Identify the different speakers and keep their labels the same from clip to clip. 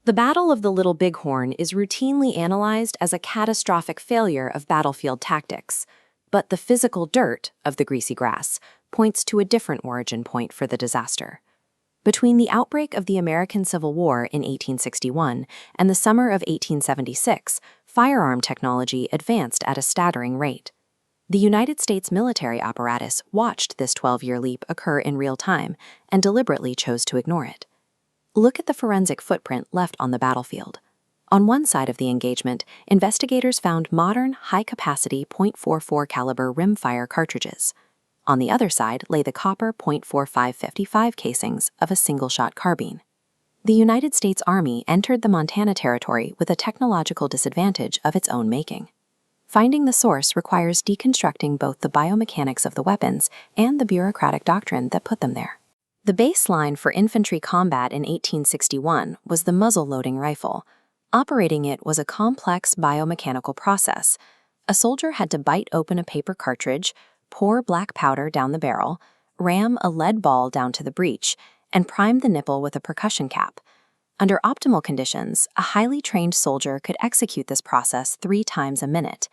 Speaker 1: The Battle of the Little Bighorn is routinely analyzed as a catastrophic failure of battlefield tactics, but the physical dirt of the Greasy Grass points to a different origin point for the disaster. Between the outbreak of the American Civil War in 1861 and the summer of 1876, firearm technology advanced at a staggering rate. The United States military apparatus watched this 12-year leap occur in real time and deliberately chose to ignore it. Look at the forensic footprint left on the battlefield. On one side of the engagement, investigators found modern, high-capacity .44 caliber rimfire cartridges. On the other side lay the copper .4555 casings of a single-shot carbine. The United States Army entered the Montana Territory with a technological disadvantage of its own making. Finding the source requires deconstructing both the biomechanics of the weapons and the bureaucratic doctrine that put them there. The baseline for infantry combat in 1861 was the muzzle-loading rifle. Operating it was a complex biomechanical process. A soldier had to bite open a paper cartridge, pour black powder down the barrel, ram a lead ball down to the breech, and prime the nipple with a percussion cap. Under optimal conditions, a highly trained soldier could execute this process 3 times a minute.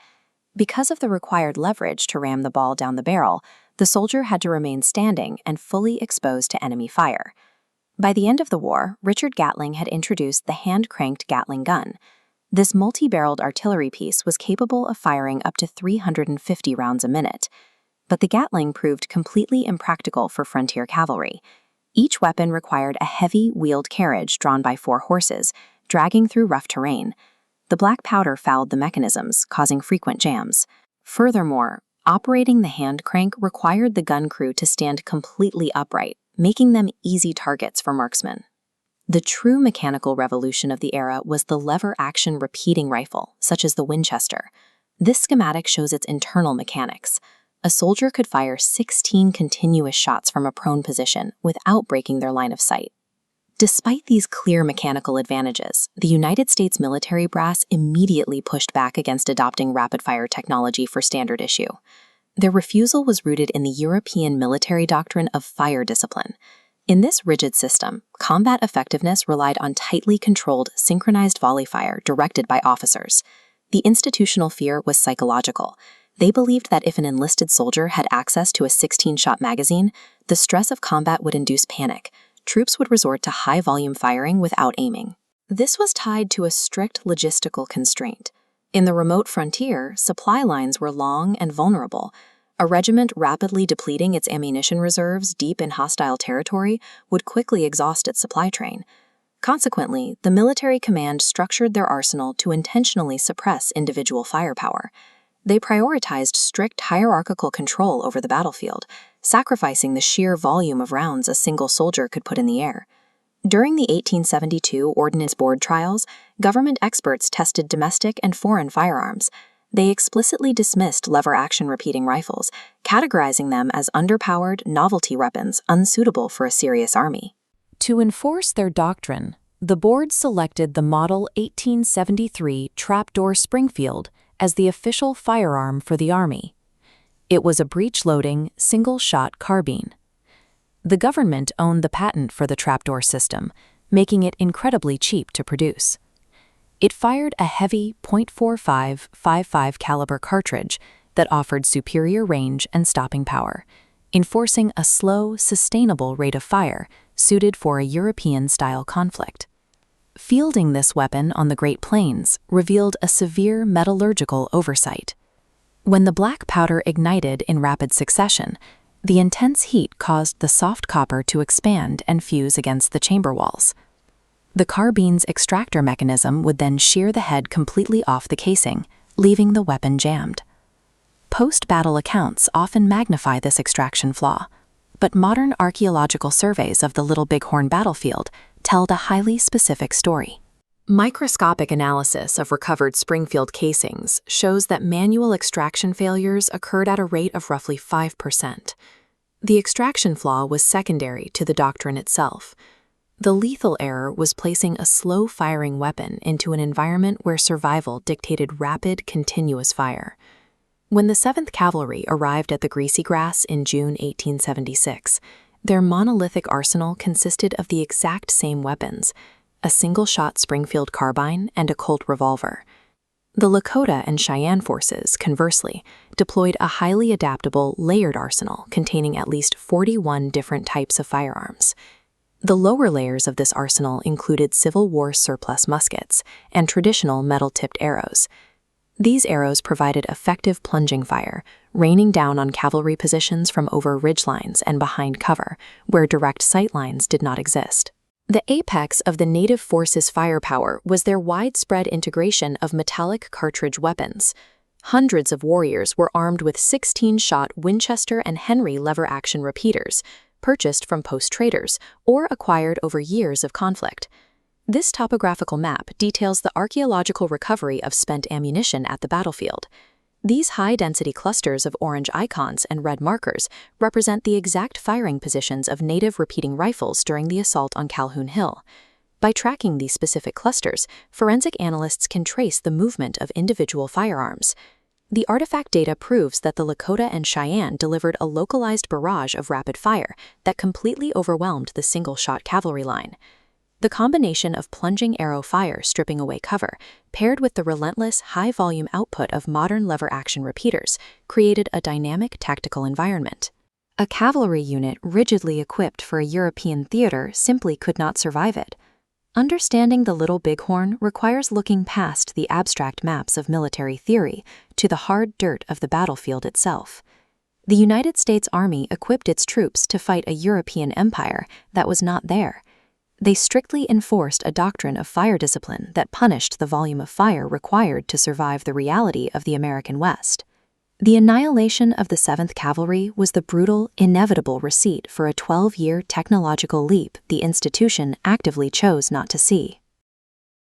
Speaker 1: Because of the required leverage to ram the ball down the barrel, the soldier had to remain standing and fully exposed to enemy fire. By the end of the war, Richard Gatling had introduced the hand-cranked Gatling gun. This multi-barreled artillery piece was capable of firing up to 350 rounds a minute. But the Gatling proved completely impractical for frontier cavalry. Each weapon required a heavy, wheeled carriage drawn by 4 horses, dragging through rough terrain. The black powder fouled the mechanisms, causing frequent jams. Furthermore, operating the hand crank required the gun crew to stand completely upright, making them easy targets for marksmen. The true mechanical revolution of the era was the lever-action repeating rifle, such as the Winchester. This schematic shows its internal mechanics. A soldier could fire 16 continuous shots from a prone position without breaking their line of sight. Despite these clear mechanical advantages, the United States military brass immediately pushed back against adopting rapid-fire technology for standard issue. Their refusal was rooted in the European military doctrine of fire discipline. In this rigid system, combat effectiveness relied on tightly controlled, synchronized volley fire directed by officers. The institutional fear was psychological. They believed that if an enlisted soldier had access to a 16-shot magazine, the stress of combat would induce panic. Troops would resort to high-volume firing without aiming. This was tied to a strict logistical constraint. In the remote frontier, supply lines were long and vulnerable. A regiment rapidly depleting its ammunition reserves deep in hostile territory would quickly exhaust its supply train. Consequently, the military command structured their arsenal to intentionally suppress individual firepower. They prioritized strict hierarchical control over the battlefield, sacrificing the sheer volume of rounds a single soldier could put in the air. During the 1872 Ordnance Board trials, government experts tested domestic and foreign firearms. They explicitly dismissed lever-action repeating rifles, categorizing them as underpowered novelty weapons unsuitable for a serious army.
Speaker 2: To enforce their doctrine, the board selected the Model 1873 trapdoor Springfield as the official firearm for the Army. It was a breech-loading, single-shot carbine. The government owned the patent for the trapdoor system, making it incredibly cheap to produce. It fired a heavy .4555 caliber cartridge that offered superior range and stopping power, enforcing a slow, sustainable rate of fire suited for a European-style conflict. Fielding this weapon on the Great Plains revealed a severe metallurgical oversight. When the black powder ignited in rapid succession, the intense heat caused the soft copper to expand and fuse against the chamber walls. The carbine's extractor mechanism would then shear the head completely off the casing, leaving the weapon jammed. Post-battle accounts often magnify this extraction flaw, but modern archaeological surveys of the Little Bighorn battlefield tell a highly specific story. Microscopic analysis of recovered Springfield casings shows that manual extraction failures occurred at a rate of roughly 5%. The extraction flaw was secondary to the doctrine itself. The lethal error was placing a slow-firing weapon into an environment where survival dictated rapid, continuous fire. When the Seventh Cavalry arrived at the Greasy Grass in June 1876, their monolithic arsenal consisted of the exact same weapons: a single-shot Springfield carbine, and a Colt revolver. The Lakota and Cheyenne forces, conversely, deployed a highly adaptable, layered arsenal containing at least 41 different types of firearms. The lower layers of this arsenal included Civil War surplus muskets and traditional metal-tipped arrows. These arrows provided effective plunging fire, raining down on cavalry positions from over ridgelines and behind cover, where direct sight lines did not exist. The apex of the native forces' firepower was their widespread integration of metallic cartridge weapons. Hundreds of warriors were armed with 16-shot Winchester and Henry lever-action repeaters, purchased from post-traders or acquired over years of conflict. This topographical map details the archaeological recovery of spent ammunition at the battlefield. These high-density clusters of orange icons and red markers represent the exact firing positions of native repeating rifles during the assault on Calhoun Hill. By tracking these specific clusters, forensic analysts can trace the movement of individual firearms. The artifact data proves that the Lakota and Cheyenne delivered a localized barrage of rapid fire that completely overwhelmed the single-shot cavalry line. The combination of plunging arrow fire stripping away cover, paired with the relentless, high-volume output of modern lever-action repeaters, created a dynamic tactical environment. A cavalry unit rigidly equipped for a European theater simply could not survive it. Understanding the Little Bighorn requires looking past the abstract maps of military theory to the hard dirt of the battlefield itself. The United States Army equipped its troops to fight a European empire that was not there. They strictly enforced a doctrine of fire discipline that punished the volume of fire required to survive the reality of the American West. The annihilation of the Seventh Cavalry was the brutal, inevitable receipt for a 12-year technological leap the institution actively chose not to see.